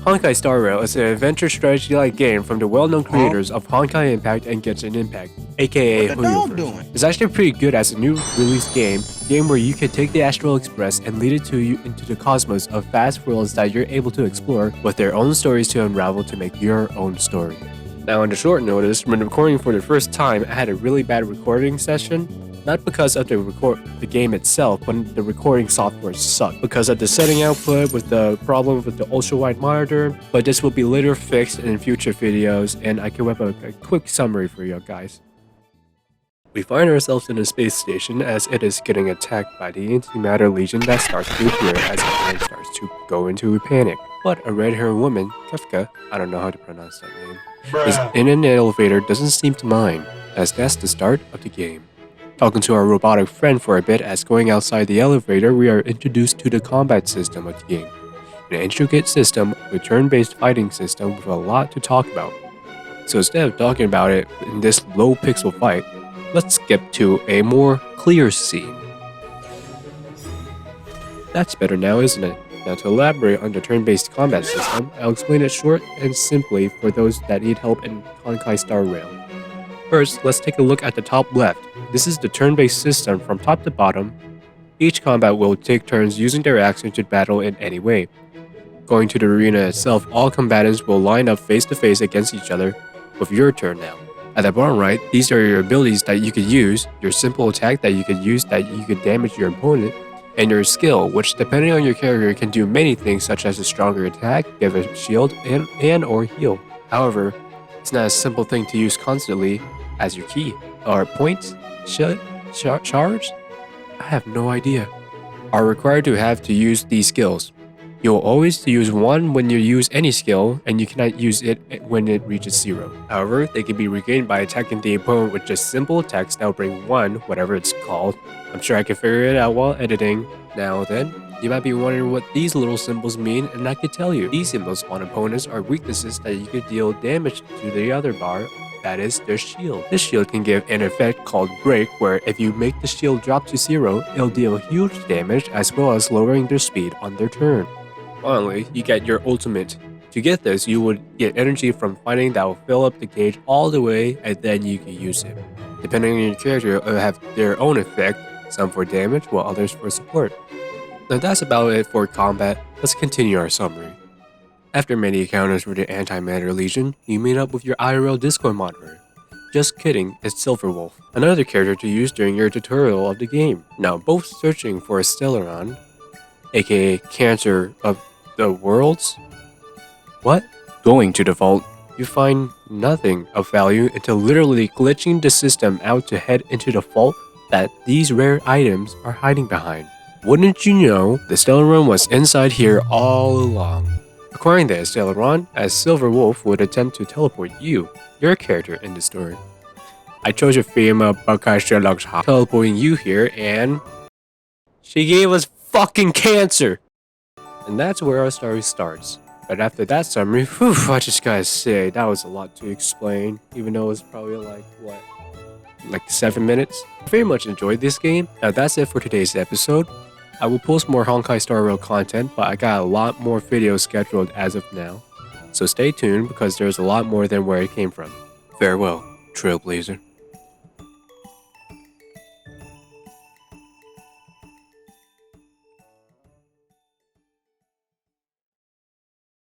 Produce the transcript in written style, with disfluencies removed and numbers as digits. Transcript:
Honkai Star Rail is an adventure strategy-like game from the well-known creators of Honkai Impact and Genshin Impact, aka What the dog Huyoverse. doing? It's actually pretty good as a new release game where you can take the Astral Express and lead it to you into the cosmos of vast worlds that you're able to explore with their own stories to unravel to make your own story. Now, on the short notice, when recording for the first time, I had a really bad recording session. Not because of the game itself, but the recording software sucked because of the setting output with the problem with the ultra-wide monitor, but this will be later fixed in future videos, and I can whip up a quick summary for you guys. We find ourselves in a space station as it is getting attacked by the antimatter legion that starts to appear as the planet starts to go into a panic. But a red-haired woman, Kefka, I don't know how to pronounce that name, is in an elevator doesn't seem to mind, as that's the start of the game. Talking to our robotic friend for a bit as going outside the elevator, we are introduced to the combat system of the game. An intricate system, a turn-based fighting system with a lot to talk about. So instead of talking about it in this low pixel fight, let's skip to a more clear scene. That's better now, isn't it? Now to elaborate on the turn-based combat system, I'll explain it short and simply for those that need help in Honkai Star Rail. First, let's take a look at the top left. This is the turn-based system from top to bottom. Each combat will take turns using their action to battle in any way. Going to the arena itself, all combatants will line up face to face against each other with your turn now. At the bottom right, these are your abilities that you could use, your simple attack that you could use that you could damage your opponent, and your skill, which depending on your character can do many things such as a stronger attack, give a shield, and or heal. However, it's not a simple thing to use constantly as your key, or points, charge? I have no idea. Are required to have to use these skills. You'll always use one when you use any skill, and you cannot use it when it reaches 0. However, they can be regained by attacking the opponent with just simple attacks that will bring 1, whatever it's called. I'm sure I can figure it out while editing. Now then, you might be wondering what these little symbols mean, and I could tell you. These symbols on opponents are weaknesses that you could deal damage to the other bar, that is, their shield. This shield can give an effect called Break, where if you make the shield drop to 0, it'll deal huge damage as well as lowering their speed on their turn. Finally, you get your ultimate. To get this, you would get energy from fighting that will fill up the gauge all the way, and then you can use it. Depending on your character, it will have their own effect, some for damage while others for support. Now that's about it for combat. Let's continue our summary. After many encounters with the Antimatter Legion, you meet up with your IRL Discord monitor. Just kidding, it's Silverwolf, another character to use during your tutorial of the game. Now both searching for a Stellaron, aka Cancer of the Worlds. What? Going to the vault, you find nothing of value until literally glitching the system out to head into the vault that these rare items are hiding behind. Wouldn't you know, the Stellaron was inside here all along. Acquiring the Stellaron, as Silverwolf would attempt to teleport you, your character in the story. I chose a female Bakasha teleporting you here, and she gave us fucking cancer! And that's where our story starts. But after that summary, whew, I just gotta say, that was a lot to explain, even though it was probably like 7 minutes. I very much enjoyed this game. Now that's it for today's episode. I will post more Honkai Star Rail content, but I got a lot more videos scheduled as of now. So stay tuned because there's a lot more than where it came from. Farewell, Trailblazer.